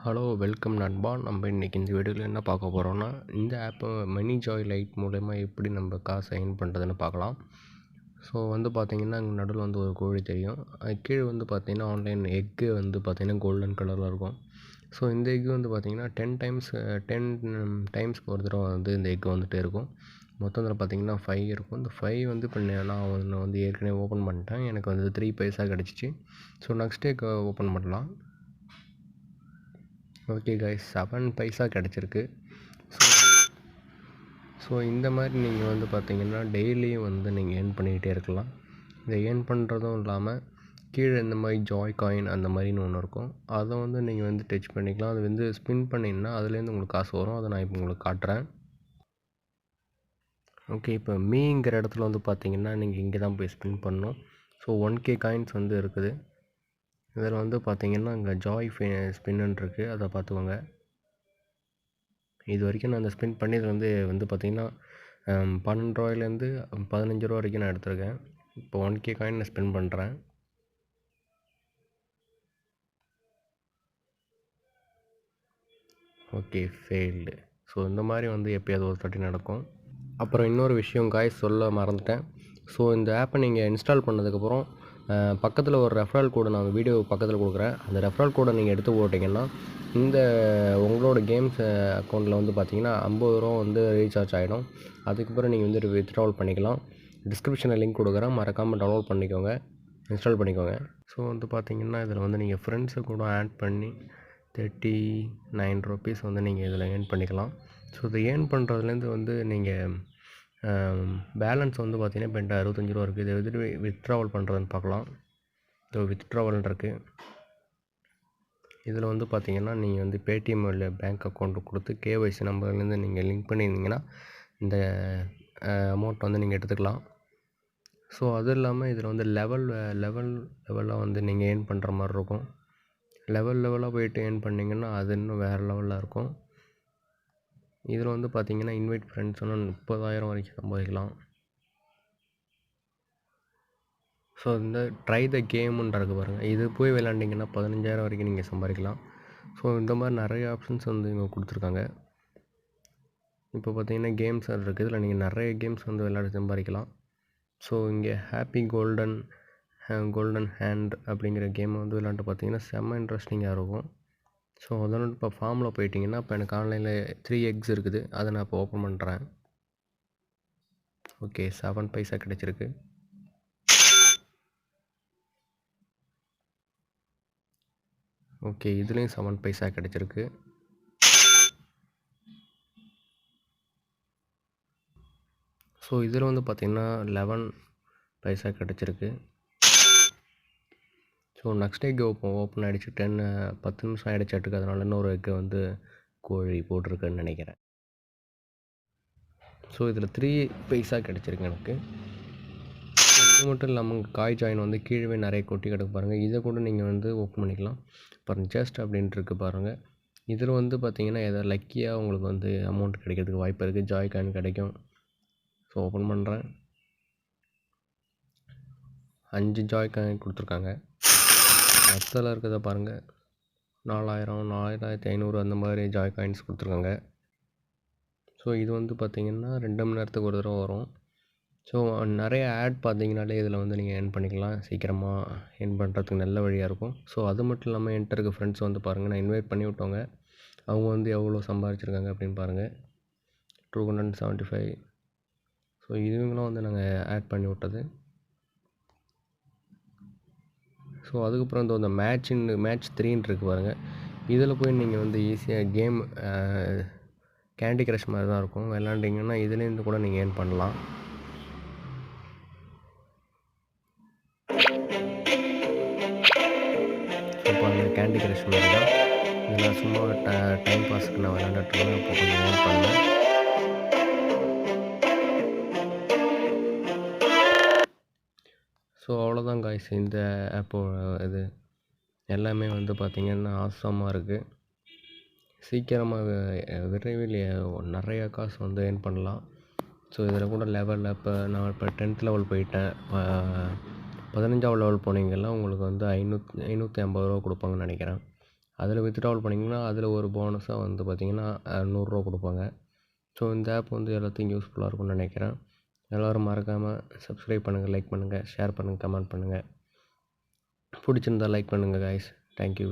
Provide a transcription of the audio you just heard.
Hello welcome நண்பா. நம்ம இன்றைக்கி இந்த வீடியோவில் என்ன பார்க்க போகிறோம்னா, இந்த ஆப்பை MiniJoy லைட் மூலயமா எப்படி நம்ம காசை எர்ன் பண்ணுறதுன்னு பார்க்கலாம். ஸோ பார்த்திங்கன்னா அங்கே நடுவில் ஒரு கோழி தெரியும். அது கீழே பார்த்திங்கன்னா ஆன்லைன் எக்கு பார்த்திங்கன்னா கோல்டன் கலரில் இருக்கும். ஸோ இந்த எக்கு பார்த்திங்கன்னா 10 டைம்ஸ்க்கு ஒரு தடவை இந்த எக்கு வந்துகிட்டே இருக்கும். மொத்தத்தில் பார்த்திங்கன்னா 5 இருக்கும். இந்த 5 இப்போ நான் ஏற்கனவே ஓப்பன் பண்ணிட்டேன். எனக்கு 3 பைசா கிடச்சிச்சு. ஸோ நெக்ஸ்ட் எக் ஓப்பன் பண்ணலாம். ஓகே கைஸ், 7 பைசா கிடச்சிருக்கு. ஸோ இந்த மாதிரி நீங்கள் பார்த்தீங்கன்னா டெய்லியும் நீங்கள் ஏர்ன் பண்ணிக்கிட்டே இருக்கலாம். இதை ஏர்ன் பண்ணுறதும் இல்லாமல் கீழே இந்த மாதிரி ஜாய் காயின் அந்த மாதிரின்னு ஒன்று இருக்கும். அதை நீங்கள் டச் பண்ணிக்கலாம். அது ஸ்பின் பண்ணிங்கன்னா அதுலேருந்து உங்களுக்கு காசு வரும். அதை நான் இப்போ உங்களுக்கு காட்டுறேன். ஓகே, இப்போ மீங்கிற இடத்துல பார்த்தீங்கன்னா நீங்கள் இங்கே தான் போய் ஸ்பின் பண்ணணும். ஸோ 1K காயின்ஸ் இருக்குது. இதில் பார்த்தீங்கன்னா இங்கே ஜாய் ஸ்பின்னு இருக்குது, அதை பார்த்துக்கோங்க. இது வரைக்கும் நான் அந்த ஸ்பின் பண்ணி இது பார்த்திங்கன்னா 12 ரூபாயிலேருந்து 15 ரூபா வரைக்கும் நான் எடுத்திருக்கேன். இப்போ 1K காயின் நான் ஸ்பின் பண்ணுறேன். Okay, failed. ஸோ இந்த மாதிரி எப்போயாவது ஒரு தாட்டி நடக்கும். அப்புறம் இன்னொரு விஷயம் காய்ஸ் சொல்ல மறந்துட்டேன். ஸோ இந்த ஆப்பை நீங்கள் இன்ஸ்டால் பண்ணதுக்கப்புறம் பக்கத்தில் ஒரு ரெஃபரல் கோடு நான் வீடியோ பக்கத்தில் கொடுக்குறேன். அந்த ரெஃபரல் கோடை நீங்கள் எடுத்து போட்டிங்கன்னா இந்த உங்களோட கேம்ஸ் அக்கௌண்ட்டில் பார்த்தீங்கன்னா 50 ரூபா ரீசார்ஜ் ஆகிடும். அதுக்கப்புறம் நீங்கள் வித்ட்ராவல் பண்ணிக்கலாம். டிஸ்கிரிப்ஷனில் லிங்க் கொடுக்குறேன், மறக்காமல் டவுன்லோட் பண்ணிக்கோங்க, இன்ஸ்டால் பண்ணிக்கோங்க. ஸோ பார்த்தீங்கன்னா இதில் நீங்கள் ஃப்ரெண்ட்ஸை கூட ஆட் பண்ணி 39 ருபீஸ் நீங்கள் இதில் ஏர்ன் பண்ணிக்கலாம். ஸோ இதை ஏர்ன் பண்ணுறதுலேருந்து நீங்கள் பேலன்ஸ் பார்த்தீங்கன்னா இப்போ என்கிட்ட 65 ரூபா இருக்குது. இதை வித்ட்ராவல் பண்ணுறதுன்னு பார்க்கலாம். ஸோ வித்ட்ராவல் இருக்குது. இதில் பார்த்தீங்கன்னா நீங்கள் Paytm உள்ள பேங்க் அக்கௌண்ட்டு கொடுத்து KYC நம்பர்லேருந்து நீங்கள் லிங்க் பண்ணியிருந்தீங்கன்னா இந்த அமௌண்ட் நீங்கள் எடுத்துக்கலாம். ஸோ அதுவும் இல்லாமல் இதில் லெவலாக நீங்கள் ஏர்ன் பண்ணுற மாதிரி இருக்கும். லெவலாக போய்ட்டு ஏர்ன் பண்ணிங்கன்னா அது இன்னும் வேறு லெவலில் இருக்கும். இதில் பார்த்தீங்கன்னா இன்வைட் ஃப்ரெண்ட்ஸ் 30,000 வரைக்கும் சம்பாதிக்கலாம். ஸோ ட்ரை த கேமுன்றது பாருங்கள், இது போய் விளாண்டிங்கன்னா 15,000 வரைக்கும் நீங்கள் சம்பாதிக்கலாம். ஸோ இந்த மாதிரி நிறைய ஆப்ஷன்ஸ் இவங்க கொடுத்துருக்காங்க. இப்போ பார்த்தீங்கன்னா கேம்ஸ் இருக்குது. இதில் நீங்கள் நிறைய கேம்ஸ் விளையாடி சம்பாதிக்கலாம். ஸோ இங்கே ஹாப்பி கோல்டன் ஹேண்ட் அப்படிங்கிற கேம் விளையாண்டு பார்த்தீங்கன்னா செம்ம இன்ட்ரெஸ்டிங்காக இருக்கும். ஸோ அதனால் இப்போ ஃபார்மில் போயிட்டிங்கன்னா இப்போ எனக்கு ஆன்லைனில் 3 எக்ஸ் இருக்குது. அதை நான் இப்போ ஓப்பன் பண்ணுறேன். ஓகே, 7 பைசா கிடச்சிருக்கு. ஓகே, இதுலேயும் 7 பைசா கிடச்சிருக்கு. ஸோ இதில் பார்த்திங்கன்னா 11 பைசா கிடச்சிருக்கு. ஸோ நெக்ஸ்ட் எக் ஓப்பன் ஆகிடுச்சு. 10 நிமிஷம் ஆகிடுச்சாட்டுக்கு. அதனால இன்னொரு எக்கு கோழி போட்டிருக்குன்னு நினைக்கிறேன். ஸோ இதில் 3 பைசா கிடச்சிருக்கு எனக்கு. இது மட்டும் இல்லாமல் காய் ஜாயின் கீழே நிறைய கொட்டி கிடக்கு பாருங்கள். இதை கூட நீங்கள் ஓப்பன் பண்ணிக்கலாம். அப்புறம் ஜஸ்ட் அப்படின்ட்டு இருக்குது பாருங்கள். இதில் பார்த்தீங்கன்னா ஏதாவது லக்கியாக உங்களுக்கு அமௌண்ட் கிடைக்கிறதுக்கு வாய்ப்பு இருக்குது. ஜாய் காயின் கிடைக்கும். ஸோ ஓப்பன் பண்ணுறேன். 5 ஜாய் காயின் கொடுத்துருக்காங்க. மொத்தத்தில் இருக்கிறத பாருங்கள், 4000, 4500 அந்த மாதிரி ஜாய் காயின்ஸ் கொடுத்துருக்காங்க. ஸோ இது பார்த்திங்கன்னா 2 மணி நேரத்துக்கு ஒரு தடவை வரும். ஸோ நிறைய ஆட் பார்த்தீங்கனாலே இதில் நீங்கள் ஏர்ன் பண்ணிக்கலாம். சீக்கிரமாக ஏர்ன் பண்ணுறதுக்கு நல்ல வழியாக இருக்கும். ஸோ அது மட்டும் இல்லாமல் என்கிட்ட இருக்க ஃப்ரெண்ட்ஸ் பாருங்கள், நான் இன்வைட் பண்ணி விட்டவங்க அவங்க எவ்வளோ சம்பாதிச்சிருக்காங்க அப்படின்னு பாருங்கள். 275. ஸோ இதுங்களும் நாங்கள் ஆட் பண்ணி விட்டது. ஸோ அதுக்கப்புறம் இந்த மேட்ச் 3ன்னு இருக்குது பாருங்கள். இதில் போய் நீங்கள் ஈஸியாக கேம் கேண்டி கிரஷ் மாதிரி தான் இருக்கும். விளாண்டிங்கன்னா இதுலேருந்து கூட நீங்கள் ஏர்ன் பண்ணலாம். இப்போ அந்த கேண்டி கிரஷ் மாதிரி தான். இதெல்லாம் சும்மா டைம் பாஸ்க்கு நான் விளாண்டுட்ருக்கேன். இப்போ கொஞ்சம் ஏர்ன் பண்ணேன். ஸோ அவ்வளோதான் காய்ஸ், இந்த ஆப்போ இது எல்லாமே பார்த்திங்கன்னா ஆசமாக இருக்குது. சீக்கிரமாக விரைவில் நிறையா காசு ஏர்ன் பண்ணலாம். ஸோ இதில் கூட லெவலில் இப்போ நான் 10th லெவல் போயிட்டேன். 15ஆவது லெவல் போனீங்கன்னா உங்களுக்கு 550 ரூபா கொடுப்பாங்கன்னு நினைக்கிறேன். அதில் வித்ட்ராவல் பண்ணிங்கன்னா அதில் ஒரு போனஸாக வந்து பார்த்திங்கன்னா ரூ. 100 கொடுப்பாங்க. ஸோ இந்த ஆப் வந்து எல்லாத்துக்கும் யூஸ்ஃபுல்லாக இருக்கும்னு நினைக்கிறேன். எல்லோரும் மறக்காமல் சப்ஸ்கிரைப் பண்ணுங்கள், லைக் பண்ணுங்கள், ஷேர் பண்ணுங்கள், கமெண்ட் பண்ணுங்கள். பிடிச்சிருந்தால் லைக் பண்ணுங்கள் காய்ஸ். தேங்க்யூ.